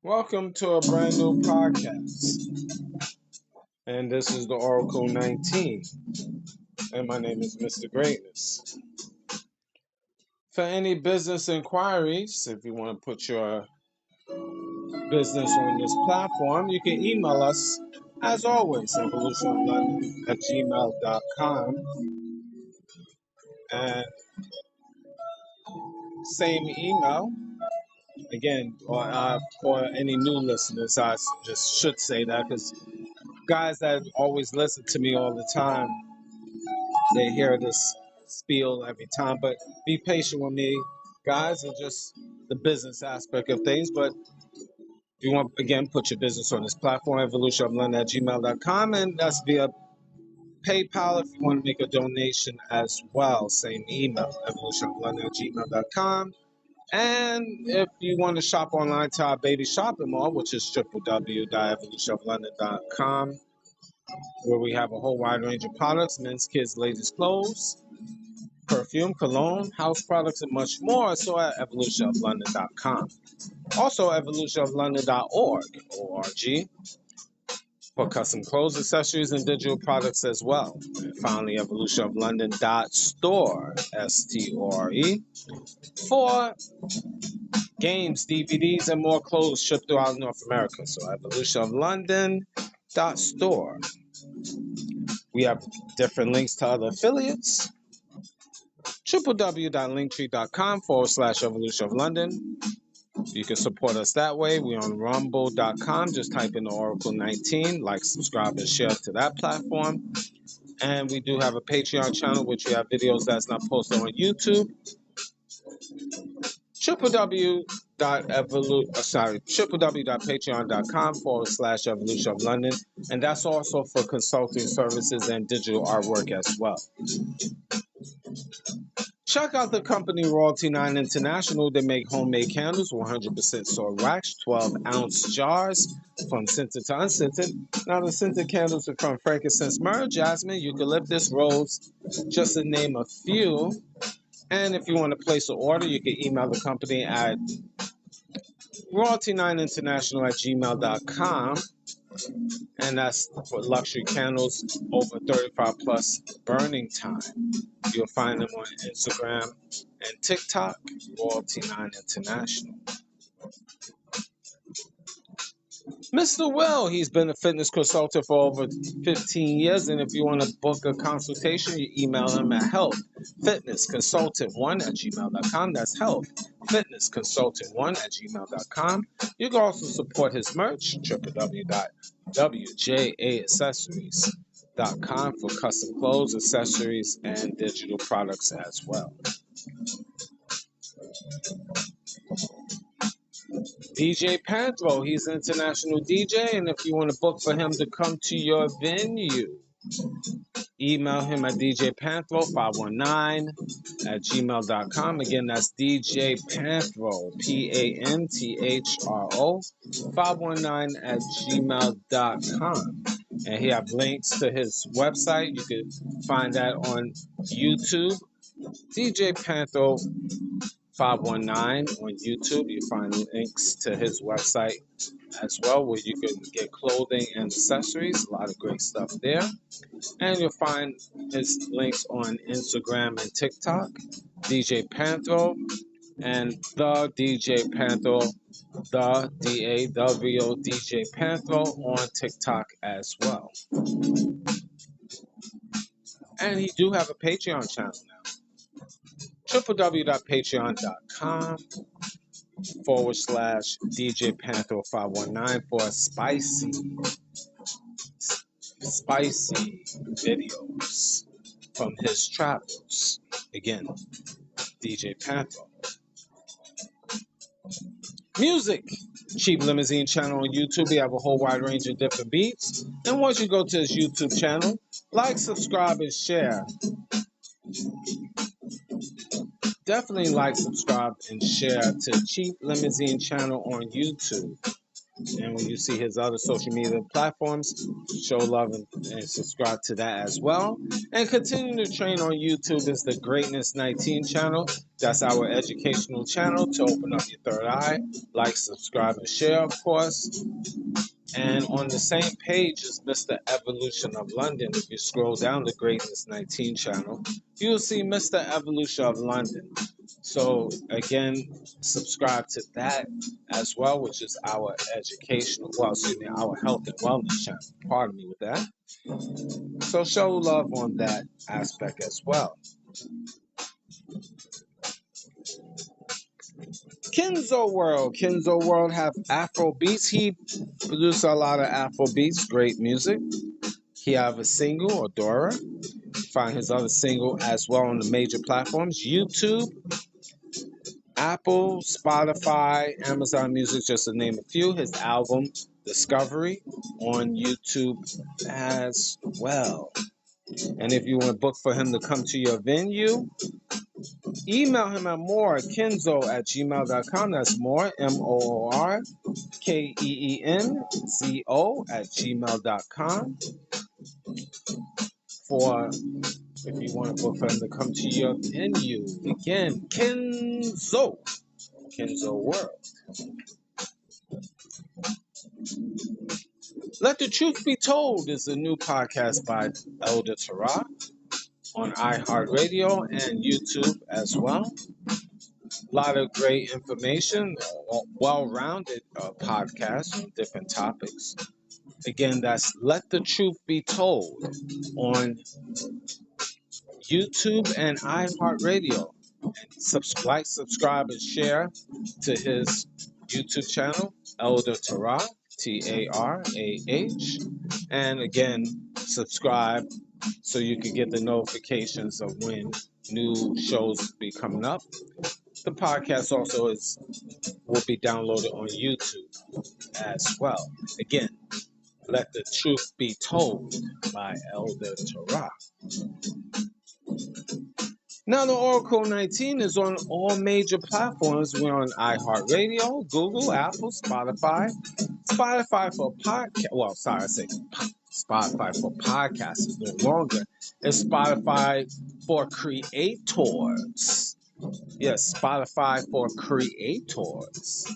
Welcome to a brand new podcast, and this is the Oracle 19, and my name is Mr. Greatness. For any business inquiries, if you want to put your business on this platform, you can email us, as always, evolutionoflondon@gmail.com, and same email. Again, for any new listeners, I just should say that because guys that always listen to me all the time, they hear this spiel every time. But be patient with me, guys, and just the business aspect of things. But if you want, again, put your business on this platform, evolutionoflondon@gmail.com, and that's via PayPal if you want to make a donation as well. Same email, evolutionoflondon@gmail.com. And if you want to shop online to our baby shopping mall, which is www.evolutionoflondon.com, where we have a whole wide range of products, men's, kids, ladies' clothes, perfume, cologne, house products, and much more. So at evolutionoflondon.com. Also evolutionoflondon.org, O-R-G, for custom clothes, accessories, and digital products as well. And finally, evolutionoflondon.store, S-T-O-R-E, for games, DVDs, and more clothes shipped throughout North America. So evolutionoflondon.store. We have different links to other affiliates. www.linktree.com/evolutionoflondon. You can support us that way. We're on rumble.com. Just type in the Oracle 19. Like, subscribe, and share to that platform. And we do have a Patreon channel, which we have videos that's not posted on YouTube. www.patreon.com/evolutionoflondon. And that's also for consulting services and digital artwork as well. Check out the company Royalty 9 International. They make homemade candles, 100% soy wax, 12-ounce jars from scented to unscented. Now, the scented candles are from frankincense, myrrh, jasmine, eucalyptus, rose, just to name a few. And if you want to place an order, you can email the company at royalty9international@gmail.com. And that's for luxury candles over 35 plus burning time. You'll find them on Instagram and TikTok, Royalty9 International. Mr. Will, he's been a fitness consultant for over 15 years. And if you want to book a consultation, you email him at healthfitnessconsultant1@gmail.com. That's healthfitnessconsultant1@gmail.com. You can also support his merch, www.wjaaccessories.com, for custom clothes, accessories, and digital products as well. DJ Panthro, he's an international DJ, and if you want to book for him to come to your venue, email him at djpanthro519@gmail.com. Again, that's DJ Panthro, Panthro 519@gmail.com. And he have links to his website. You can find that on YouTube. DJ Panthro 519 on YouTube. You find links to his website as well, where you can get clothing and accessories. A lot of great stuff there. And you'll find his links on Instagram and TikTok, DJ Panthro, and the DJ Panthro, the D-A-W DJ Panthro on TikTok as well. And he do have a Patreon channel now. www.patreon.com/DJ Panthro 519 for spicy videos from his travels. Again, DJ Panther. Music. Cheap Limousine channel on YouTube. We have a whole wide range of different beats. And once you go to his YouTube channel, like, subscribe, and share. Definitely like, subscribe, and share to Cheap Limousine channel on YouTube. And when you see his other social media platforms, show love and subscribe to that as well. And continue to train on YouTube is the Greatness 19 channel. That's our educational channel to open up your third eye. Like, subscribe, and share, of course. And on the same page is Mr. Evolution of London. If you scroll down the Greatness 19 channel, you'll see Mr. Evolution of London. So again, subscribe to that as well, which is our educational, our health and wellness channel. Pardon me with that. So show love on that aspect as well. Kenzo World have Afro beats. He produced a lot of Afro beats, great music. He have a single, Adora. Find his other single as well on the major platforms: YouTube, Apple, Spotify, Amazon Music, just to name a few. His album, Discovery, on YouTube as well. And if you want to book for him to come to your venue, email him at morekenzo@gmail.com. That's more, MORKEENZO@gmail.com. For if you want to book for him to come to your venue. Again, Kenzo World. Let the Truth Be Told is a new podcast by Elder Torah on iHeartRadio and YouTube as well. A lot of great information, well-rounded podcast on different topics. Again, that's Let the Truth Be Told on YouTube and iHeartRadio. Like, subscribe, and share to his YouTube channel, Elder Tarah, Tarah. And again, subscribe so you can get the notifications of when new shows be coming up. The podcast also will be downloaded on YouTube as well. Again, Let the Truth Be Told by Elder Tarah. Now, the Oracle 19 is on all major platforms. We're on iHeartRadio, Google, Apple, Spotify. Spotify for podcast. Well, sorry, I say Spotify for podcasts is no longer. It's Spotify for creators. Yes, Spotify for creators.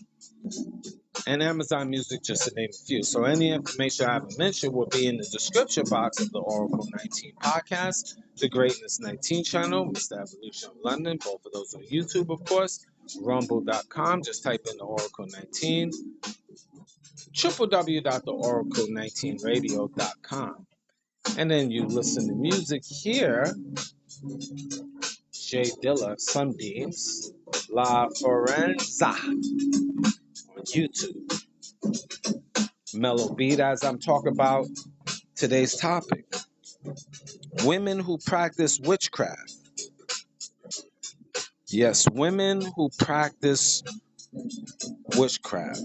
And Amazon Music, just to name a few. So any information I haven't mentioned will be in the description box of the Oracle 19 podcast, the Greatness 19 channel, Mr. Evolution of London, both of those on YouTube, of course, rumble.com, just type in the Oracle 19, www.theoracle19radio.com. And then you listen to music here, Jay Dilla, Sunbeams, La Forenza on YouTube. Mellow beat as I'm talking about today's topic. Women who practice witchcraft. Yes, women who practice witchcraft.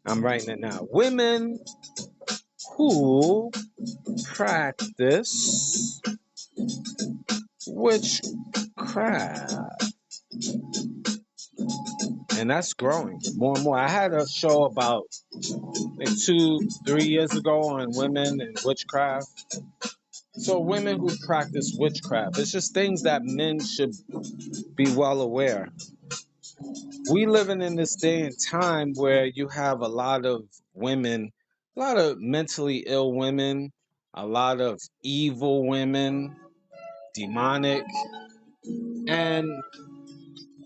I'm writing it now. Women who practice witchcraft. And that's growing more and more. I had a show about 2-3 years ago on women and witchcraft. So women who practice witchcraft, it's just things that men should be well aware. We living in this day and time where you have a lot of women, a lot of mentally ill women, a lot of evil women, demonic, and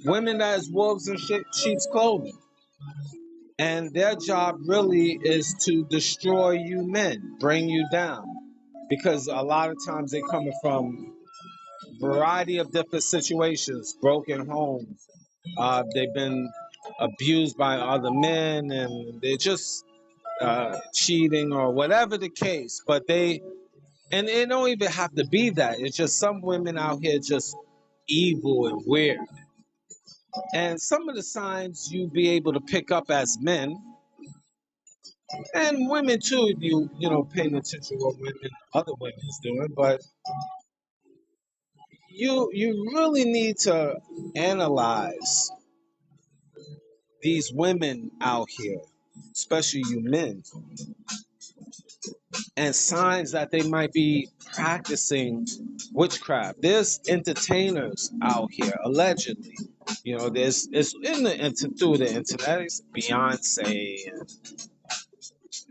women that is wolves in sheep's clothing. And their job really is to destroy you men, bring you down. Because a lot of times they coming from a variety of different situations, broken homes. They've been abused by other men and they're just cheating or whatever the case. But and it don't even have to be that. It's just some women out here just evil and weird. And some of the signs you be able to pick up as men and women too, if you paying attention to what other women is doing. But you really need to analyze these women out here, especially you men, and signs that they might be practicing witchcraft. There's entertainers out here, allegedly. There's it's in through the internet. It's Beyonce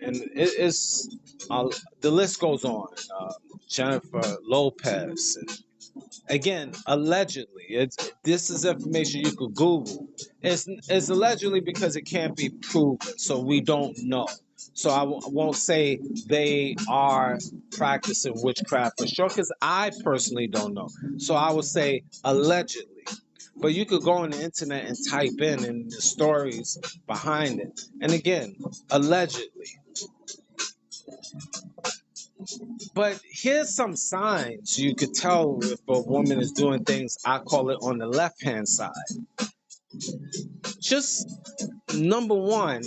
and it's the list goes on. Jennifer Lopez. And again, allegedly, this is information you could Google. It's allegedly because it can't be proven, so we don't know. So I won't say they are practicing witchcraft for sure, because I personally don't know. So I would say allegedly. But you could go on the internet and type in and the stories behind it. And again, allegedly. But here's some signs you could tell if a woman is doing things, I call it on the left-hand side. Just number one,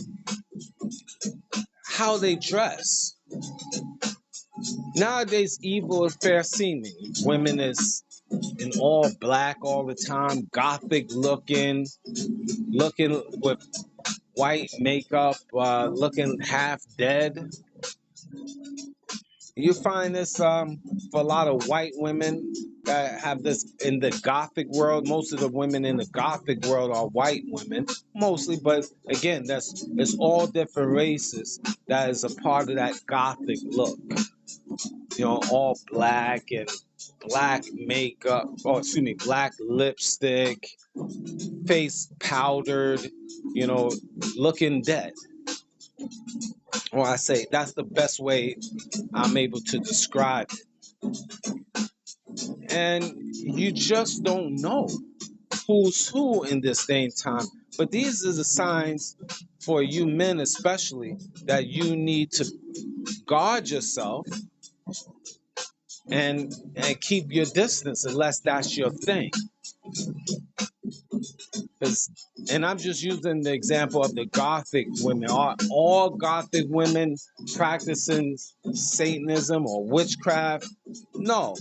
how they dress. Nowadays, evil is fair seeming. Women is in all black all the time, gothic looking with white makeup, looking half dead. You find this for a lot of white women that have this in the gothic world. Most of the women in the gothic world are white women, mostly, but again, it's all different races that is a part of that gothic look. All black and black makeup, black lipstick, face powdered, looking dead. Or I say that's the best way I'm able to describe it. And you just don't know who's who in this day and time. But these are the signs for you men especially that you need to guard yourself and keep your distance unless that's your thing. And I'm just using the example of the gothic women. Are all gothic women practicing Satanism or witchcraft? No.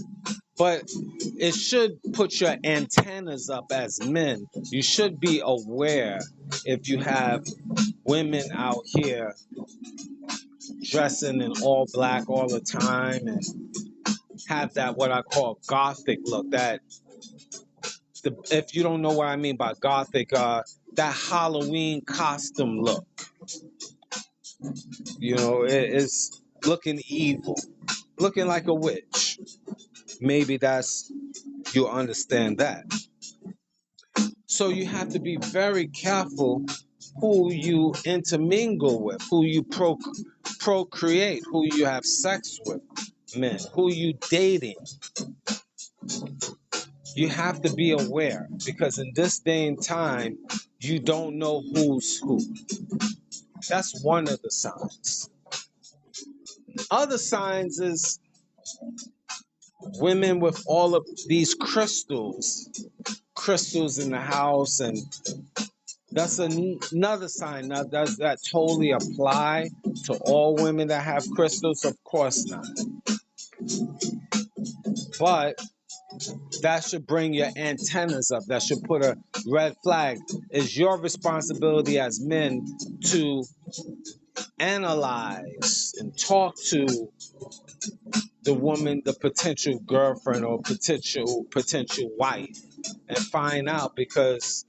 But it should put your antennas up as men. You should be aware if you have women out here dressing in all black all the time and have that what I call gothic look. If you don't know what I mean by gothic, that Halloween costume look. It's looking evil, looking like a witch. Maybe you'll understand that. So you have to be very careful who you intermingle with, who you procreate, who you have sex with, men, who you dating. You have to be aware, because in this day and time, you don't know who's who. That's one of the signs. Other signs is women with all of these crystals in the house, and that's another sign. Now, does that totally apply to all women that have crystals? Of course not. But that should bring your antennas up. That should put a red flag. It's your responsibility as men to analyze and talk to the woman, the potential girlfriend or potential wife, and find out, because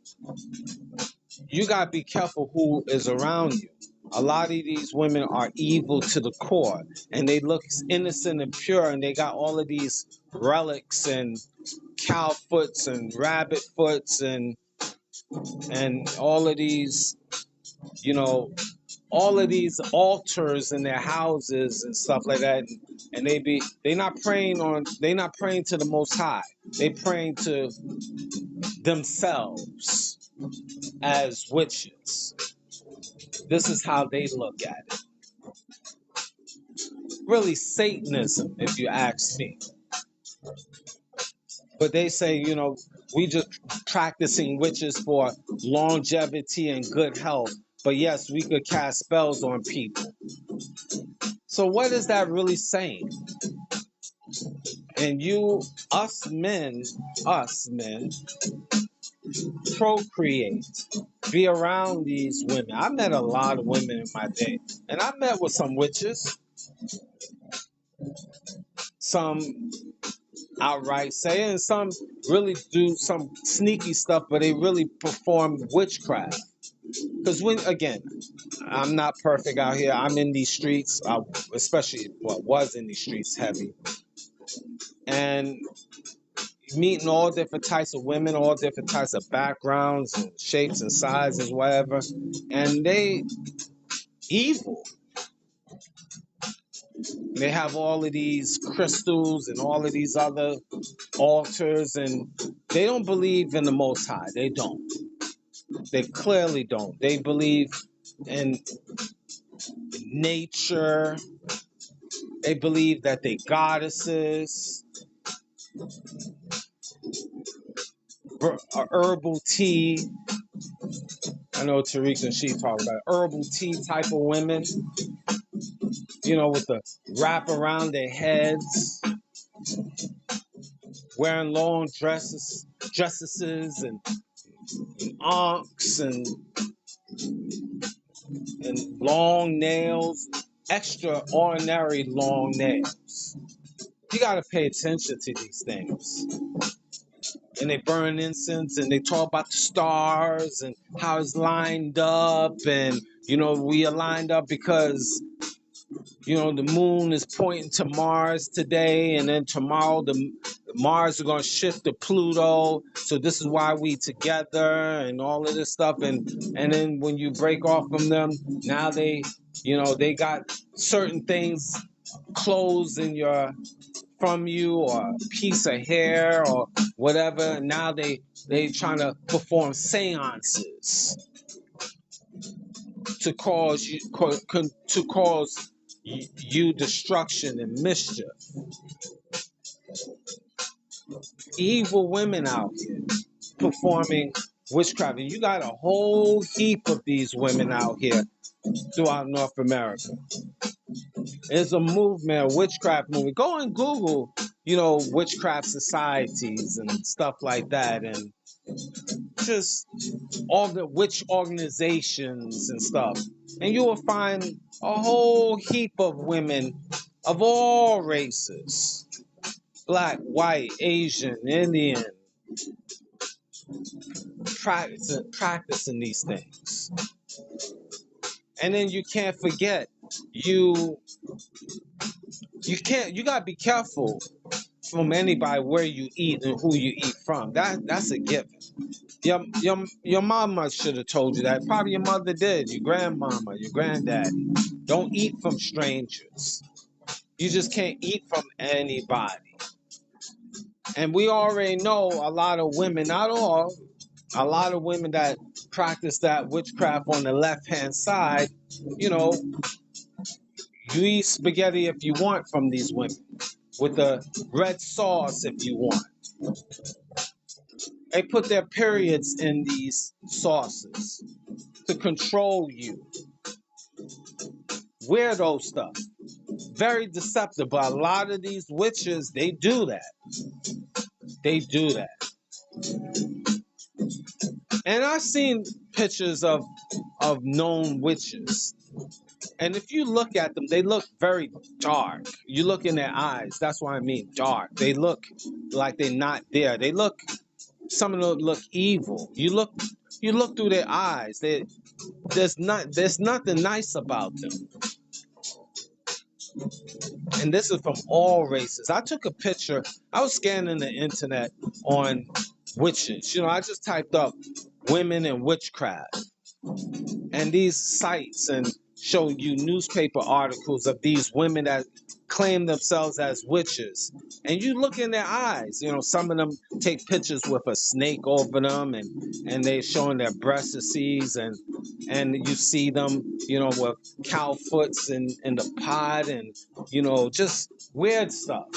you got to be careful who is around you. A lot of these women are evil to the core, and they look innocent and pure, and they got all of these relics and cow foots and rabbit foots and all of these, all of these altars in their houses and stuff like that, and they not praying to the Most High. They praying to themselves as witches. This is how they look at it. Really Satanism, if you ask me. But they say, We just practicing witches for longevity and good health. But yes, we could cast spells on people. So what is that really saying? And us men, procreate, be around these women. I met a lot of women in my day, and I met with some witches, some outright say, and some really do some sneaky stuff, but they really perform witchcraft. Because again, I'm not perfect out here. I'm in these streets, especially was in these streets heavy, and meeting all different types of women, all different types of backgrounds and shapes and sizes, whatever, and they evil. They have all of these crystals and all of these other altars, and they don't believe in the Most High. They don't. They clearly don't. They believe in nature. They believe that they goddesses, herbal tea. I know Tariq and she talk about it. Herbal tea type of women, with the wrap around their heads, wearing long dresses and ankhs and long nails, extraordinary long nails. You got to pay attention to these things. And they burn incense and they talk about the stars and how it's lined up. And, we are lined up because, the moon is pointing to Mars today. And then tomorrow, the Mars is going to shift to Pluto. So this is why we together and all of this stuff. And then when you break off from them, now they got certain things, clothes from you or a piece of hair or whatever. Now they trying to perform seances to cause you destruction and mischief. Evil women out here performing witchcraft. And you got a whole heap of these women out here throughout North America. There's a movement, a witchcraft movement. Go and Google, witchcraft societies and stuff like that, and just all the witch organizations and stuff. And you will find a whole heap of women of all races. Black, white, Asian, Indian, practicing these things. And then you can't forget, you gotta be careful from anybody where you eat and who you eat from. That's a given. Your mama should have told you that. Probably your mother did, your grandmama, your granddaddy. Don't eat from strangers. You just can't eat from anybody. And we already know a lot of women, not all, a lot of women that practice that witchcraft on the left-hand side, you eat spaghetti if you want from these women, with the red sauce if you want. They put their periods in these sauces to control you. Weirdo stuff. Very deceptive, but a lot of these witches, they do that. They do that. And I've seen pictures of known witches. And if you look at them, they look very dark. You look in their eyes. That's what I mean, dark. They look like they're not there. Some of them look evil. You look through their eyes. There's nothing nice about them. And this is from all races. I took a picture. I was scanning the internet on witches. I just typed up women and witchcraft. And these sites and show you newspaper articles of these women that claim themselves as witches. And you look in their eyes. Some of them take pictures with a snake over them and they're showing their breasts and you see them, with cow foots in the pot and, just weird stuff.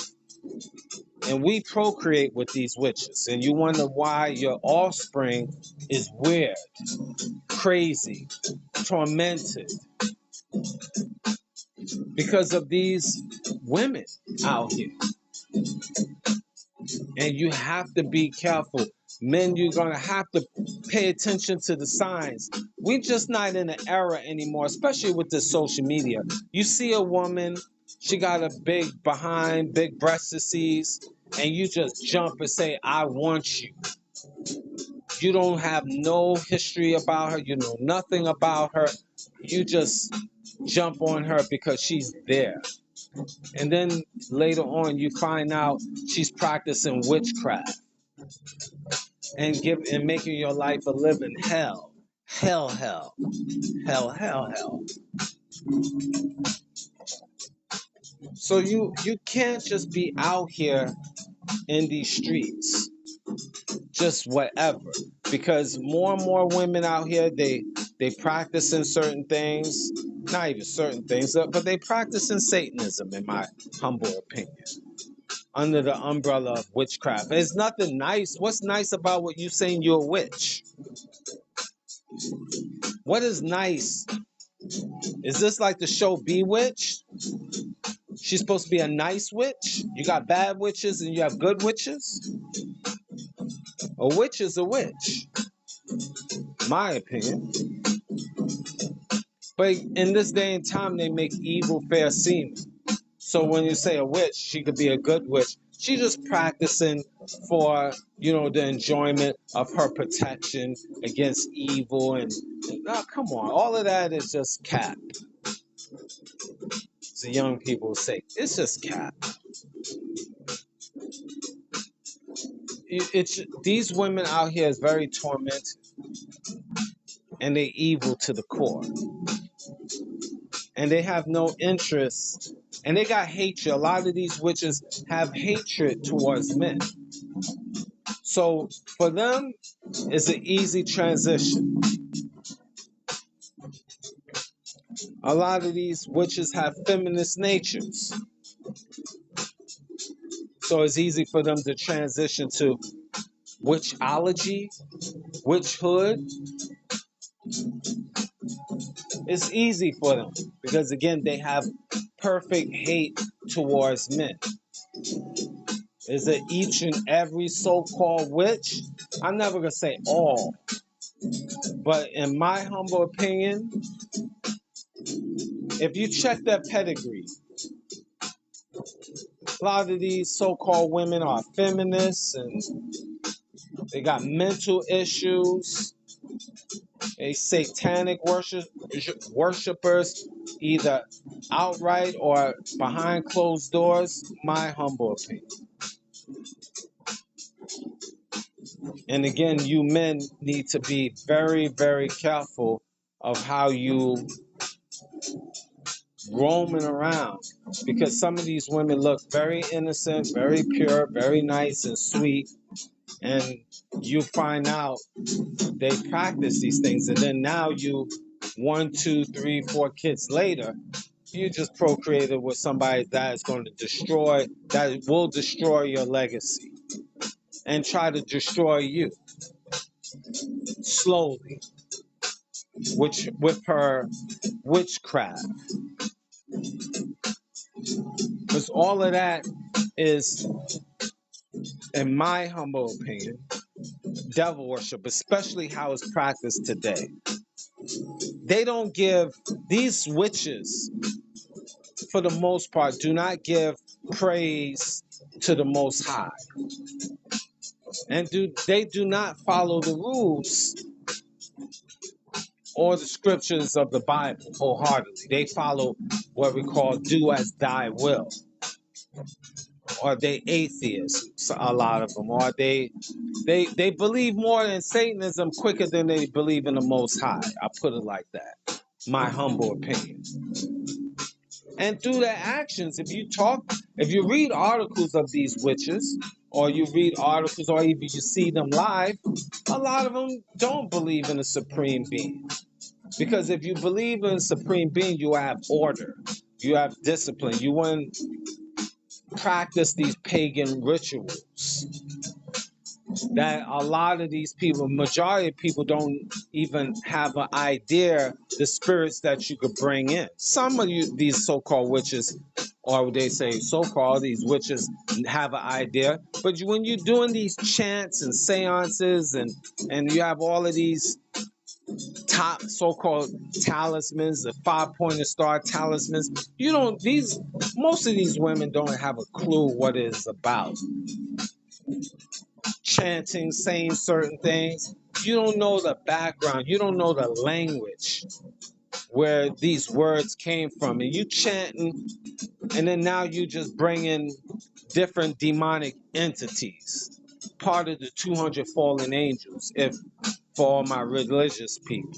And we procreate with these witches. And you wonder why your offspring is weird, crazy, tormented. Because of these women out here. And you have to be careful. Men, you're going to have to pay attention to the signs. We're just not in an era anymore, especially with this social media. You see a woman, she got a big behind, big breastises, and you just jump and say, I want you. You don't have no history about her. You know nothing about her. You just jump on her because she's there. And then later on, you find out she's practicing witchcraft and making your life a living hell. Hell, hell, hell, hell, hell. So you can't just be out here in these streets, just whatever. Because more and more women out here, they practicing certain things, not even certain things, but they practicing Satanism, in my humble opinion, under the umbrella of witchcraft. There's nothing nice. What's nice about what you saying you're a witch? What is nice? Is this like the show Bewitched? She's supposed to be a nice witch? You got bad witches and you have good witches? A witch is a witch, my opinion. But in this day and time, they make evil fair seeming. So when you say a witch, she could be a good witch. She's just practicing for, the enjoyment of her protection against evil. And come on, all of that is just cap. The young people say, it's just cap. These women out here is very tormented. And they evil to the core. And they have no interest. And they got hatred. A lot of these witches have hatred towards men. So for them, it's an easy transition. A lot of these witches have feminist natures. So it's easy for them to transition to witchology, witchhood. It's easy for them because, again, they have perfect hate towards men. Is it each and every so-called witch? I'm never going to say all. But in my humble opinion, if you check their pedigree, a lot of these so-called women are feminists and they got mental issues. They satanic worshipers, either outright or behind closed doors, my humble opinion. And again, you men need to be very, very careful of how you roaming around, because some of these women look very innocent, very pure, very nice and sweet, and you find out they practice these things, and then now you 1, 2, 3, 4 kids later, you just procreated with somebody that is going to that will destroy your legacy and try to destroy you slowly, which with her witchcraft. Because all of that is, in my humble opinion, devil worship, especially how it's practiced today. They don't give, these witches, for the most part, do not give praise to the Most High. And they do not follow the rules or the scriptures of the Bible wholeheartedly. They follow what we call do as thy will. Or they atheists, a lot of them. Or they believe more in Satanism quicker than they believe in the Most High. I put it like that. My humble opinion. And through their actions, if you read articles of these witches, or you read articles, or even you see them live, a lot of them don't believe in a supreme being. Because if you believe in a supreme being, you have order, you have discipline. You wouldn't practice these pagan rituals that a lot of these people, majority of people, don't even have an idea the spirits that you could bring in. Some of you, these so-called witches, or they say so-called, these witches have an idea, but when you're doing these chants and seances and you have all of these top so-called talismans, the five-pointed star talismans, you don't, these, most of these women don't have a clue what it is about. Chanting, saying certain things, you don't know the background, you don't know the language where these words came from, and you chanting, and then now you just bring in different demonic entities, part of the 200 fallen angels, if for all my religious people.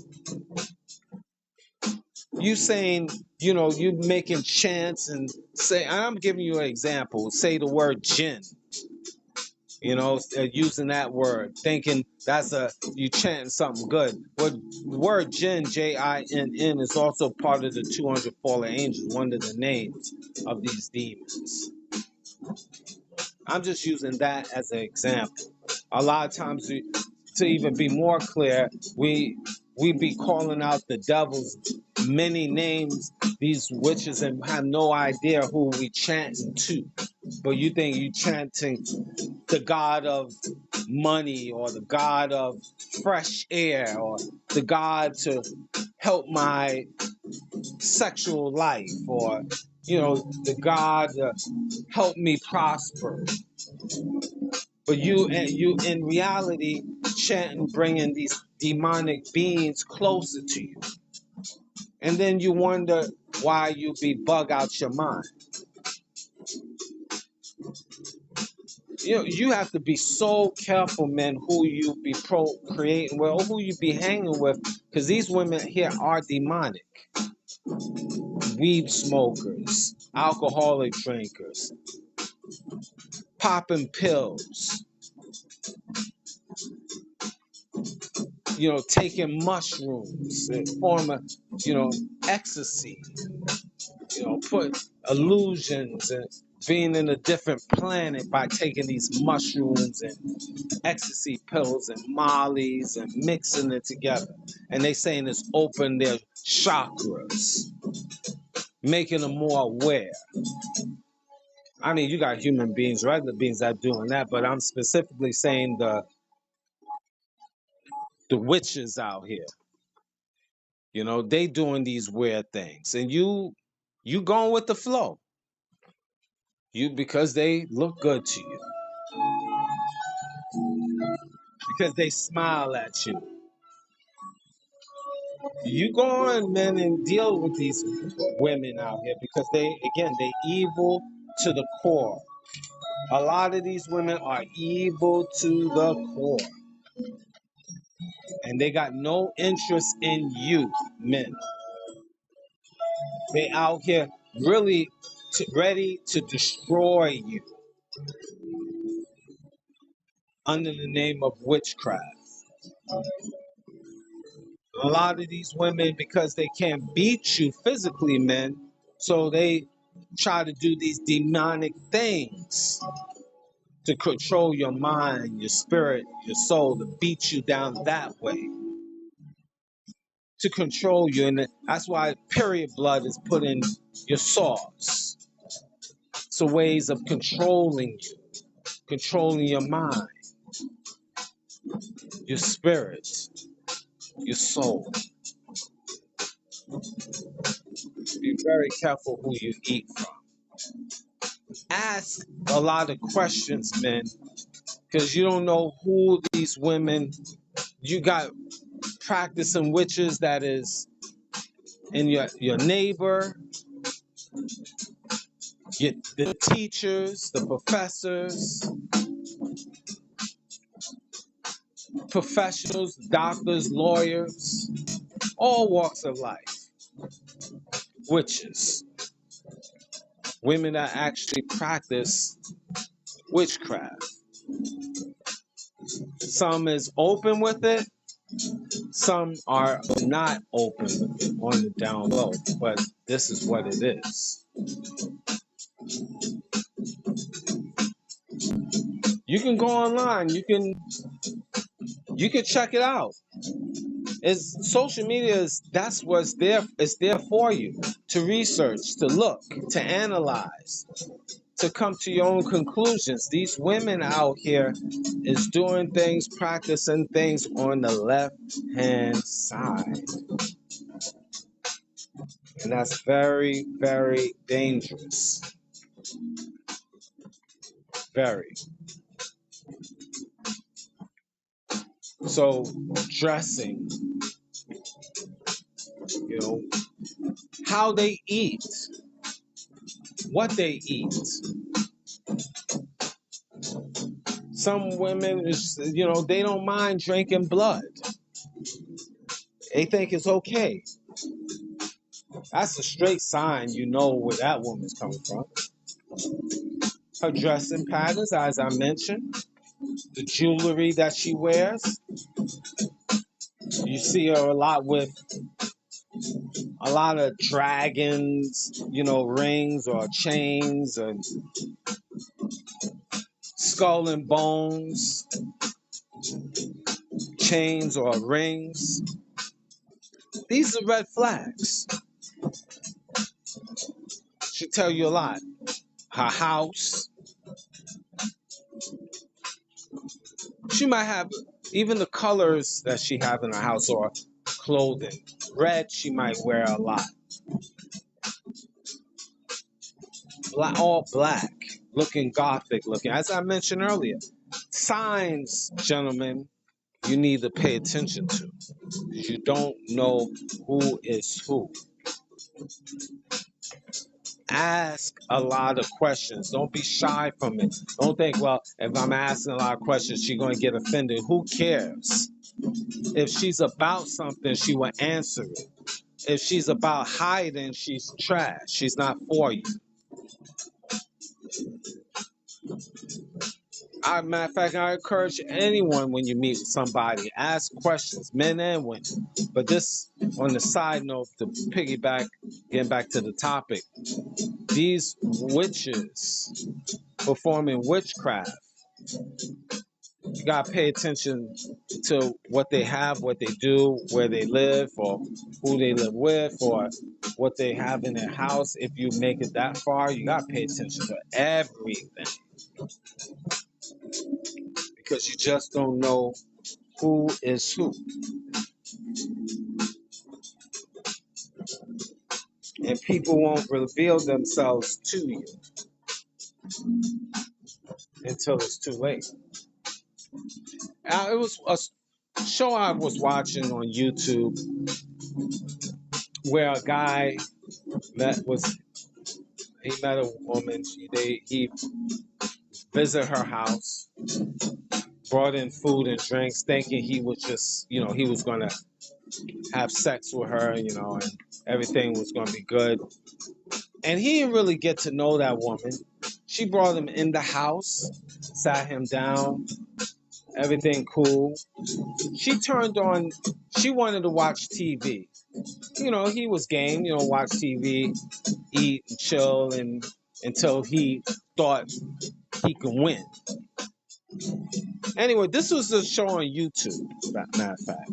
You saying, you know, you making chants and say, I'm giving you an example, say the word jinn, you know, using that word, thinking that's you chanting something good. But the word jinn, Jinn, is also part of the 200 fallen angels, one of the names of these demons. I'm just using that as an example. A lot of times, to even be more clear, we be calling out the devil's many names, these witches, and have no idea who we chanting to. But you think you chanting the god of money, or the god of fresh air, or the god to help my sexual life, or you know, the god to help me prosper. But you in reality chanting, bringing these demonic beings closer to you, and then you wonder why you be bug out your mind. You know, you have to be so careful, man, who you be procreating with, or who you be hanging with, because these women here are demonic. Weed smokers, alcoholic drinkers, popping pills, you know, taking mushrooms in form of, you know, ecstasy, you know, put illusions and being in a different planet by taking these mushrooms and ecstasy pills and mollies and mixing it together. And they saying it's open their chakras, making them more aware. I mean, you got human beings, regular beings that are doing that, but I'm specifically saying the witches out here. You know, they doing these weird things, and you going with the flow. You, because they look good to you, because they smile at you. You go on, men, and deal with these women out here, because they evil to the core. A lot of these women are evil to the core, and they got no interest in you, men. They out here really ready to destroy you under the name of witchcraft. A lot of these women, because they can't beat you physically, men, so they try to do these demonic things to control your mind, your spirit, your soul, to beat you down that way, to control you. And that's why period blood is put in your sauce. So ways of controlling you, controlling your mind, your spirit, your soul. Be very careful who you eat from. Ask a lot of questions, men, because you don't know who these women, you got practicing witches that is in your neighbor, the teachers, the professors, professionals, doctors, lawyers, all walks of life. Witches, women that actually practice witchcraft. Some is open with it, some are not open with it on the down low, but this is what it is. You can go online. You can check it out. It's social media that's what's there. It's there for you to research, to look, to analyze, to come to your own conclusions. These women out here is doing things, practicing things on the left hand side. And that's very, very dangerous. Very. So dressing, you know, how they eat, what they eat. Some women, they don't mind drinking blood. They think it's okay. That's a straight sign you know where that woman's coming from. Her dressing patterns, as I mentioned, the jewelry that she wears. You see her a lot with a lot of dragons, rings or chains and skull and bones, chains or rings. These are red flags. Should tell you a lot. Her house. She might have even the colors that she have in her house or clothing. Red, she might wear a lot. All black, looking gothic looking. As I mentioned earlier, signs, gentlemen, you need to pay attention to. You don't know who is who. Ask a lot of questions. Don't be shy from it. Don't think, well, if I'm asking a lot of questions, she's going to get offended. Who cares? If she's about something, she will answer it. If she's about hiding, she's trash. She's not for you. Matter of fact, I encourage anyone when you meet somebody, ask questions, men and women. But this, on the side note, to piggyback, getting back to the topic, these witches performing witchcraft, you gotta pay attention to what they have, what they do, where they live, or who they live with, or what they have in their house. If you make it that far, you gotta pay attention to everything. Because you just don't know who is who. And people won't reveal themselves to you until it's too late. It was a show I was watching on YouTube where a guy met a woman. He visited her house, brought in food and drinks, thinking he was just, he was going to have sex with her, and everything was going to be good. And he didn't really get to know that woman. She brought him in the house, sat him down, everything cool. She wanted to watch TV. He was game, watch TV, eat and chill, and until he thought he could win. Anyway, this was a show on YouTube, matter of fact.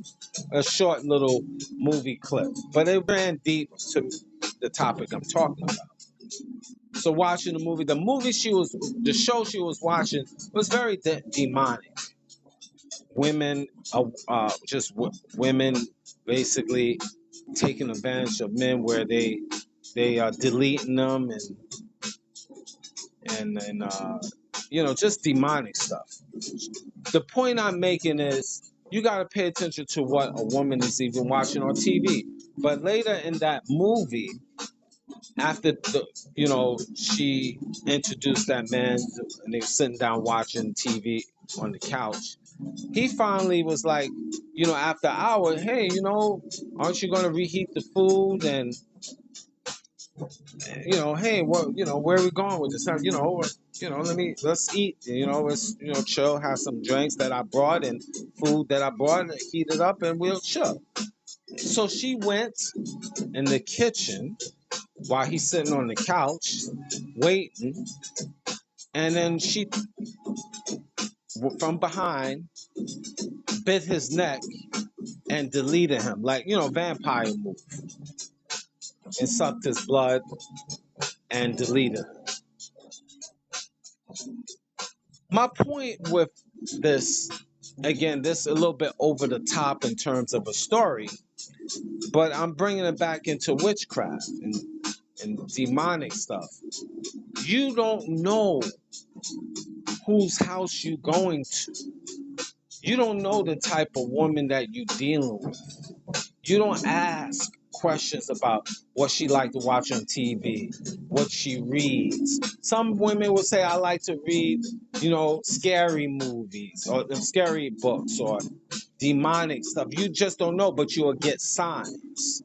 A short little movie clip. But it ran deep to the topic I'm talking about. So watching the show she was watching was very demonic. Women, women basically taking advantage of men where they are deleting them and just demonic stuff. The point I'm making is you got to pay attention to what a woman is even watching on TV. But later in that movie, after she introduced that man and they were sitting down watching TV on the couch, he finally was like, after an hour, hey, aren't you going to reheat the food? And, hey, where are we going with this? Let's eat, let's, chill, have some drinks that I brought and food that I brought, heat it up and we'll chill. So she went in the kitchen while he's sitting on the couch waiting. And then she from behind, bit his neck, and deleted him, like, vampire move, and sucked his blood and deleted him. My point with this, again, this a little bit over the top in terms of a story, but I'm bringing it back into witchcraft and demonic stuff. You don't know whose house you going to. You don't know the type of woman that you dealing with. You don't ask questions about what she like to watch on TV, what she reads. Some women will say, I like to read, scary movies or scary books or demonic stuff. You just don't know, but you will get signs.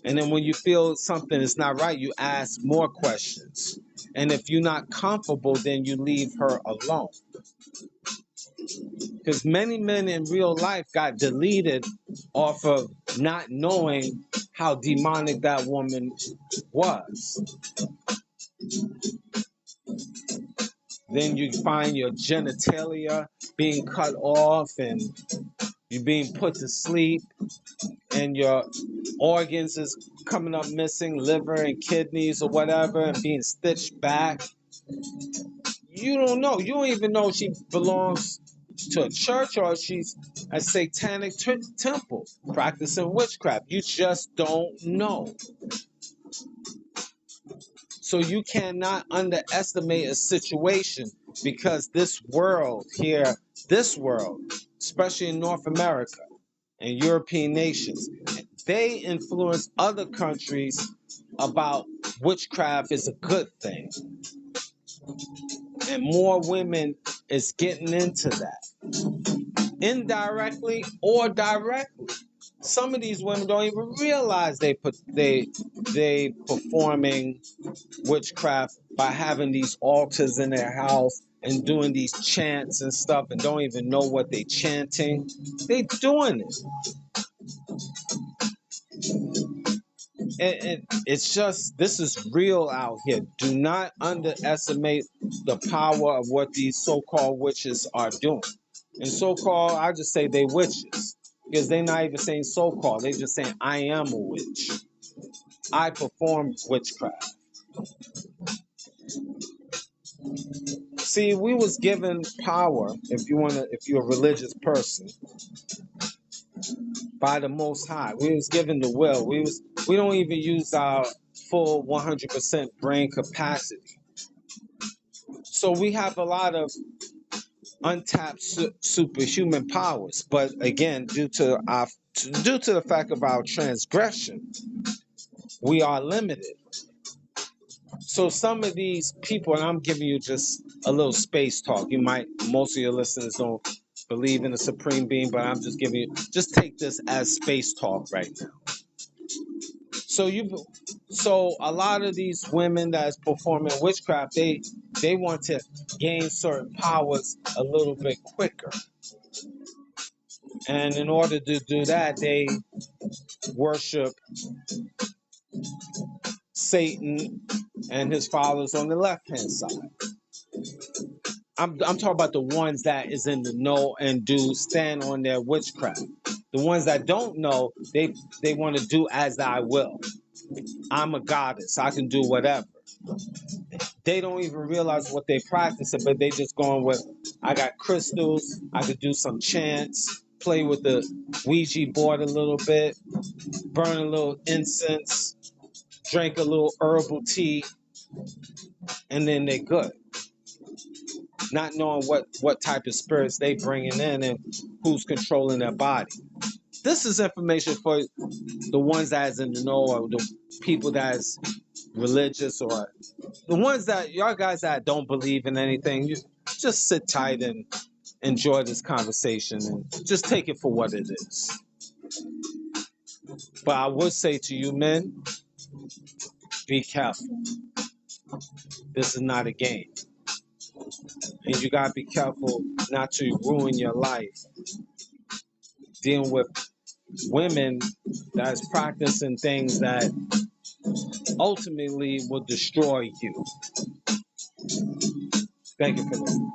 And then when you feel something is not right, you ask more questions. And if you're not comfortable, then you leave her alone. Because many men in real life got deleted off of not knowing how demonic that woman was. Then you find your genitalia being cut off and you're being put to sleep and your organs is coming up missing, liver and kidneys or whatever, and being stitched back. You don't know. You don't even know she belongs to a church or she's a satanic temple practicing witchcraft. You just don't know. So you cannot underestimate a situation, because this world here, especially in North America and European nations, they influence other countries about witchcraft is a good thing. And more women is getting into that, indirectly or directly. Some of these women don't even realize they performing witchcraft by having these altars in their house and doing these chants and stuff, and don't even know what they chanting. They doing it. And it's just, this is real out here. Do not underestimate the power of what these so-called witches are doing. And so-called, I just say they witches, because they're not even saying so-called. They just saying, I am a witch. I perform witchcraft. See, we was given power, if you're a religious person, by the Most High. We was given the will. We don't even use our full 100% brain capacity. So we have a lot of untapped superhuman powers. But again, due to the fact of our transgression, we are limited. So some of these people, and I'm giving you just a little space talk. Most of your listeners don't believe in a supreme being, but I'm just giving you, just take this as space talk right now. So a lot of these women that's performing witchcraft, they want to gain certain powers a little bit quicker. And in order to do that, they worship Satan and his followers on the left-hand side. I'm talking about the ones that is in the know and do stand on their witchcraft. The ones that don't know, they want to do as I will. I'm a goddess. I can do whatever. They don't even realize what they practice, but they just going with, I got crystals, I could do some chants, play with the Ouija board a little bit, burn a little incense, drink a little herbal tea, and then they're good. Not knowing what type of spirits they bringing in and who's controlling their body. This is information for the ones that's in the know, or the people that's religious, or the ones that, y'all guys that don't believe in anything. You just sit tight and enjoy this conversation and just take it for what it is. But I would say to you men, be careful. This is not a game. And you gotta be careful not to ruin your life dealing with women that's practicing things that ultimately will destroy you. Thank you for listening.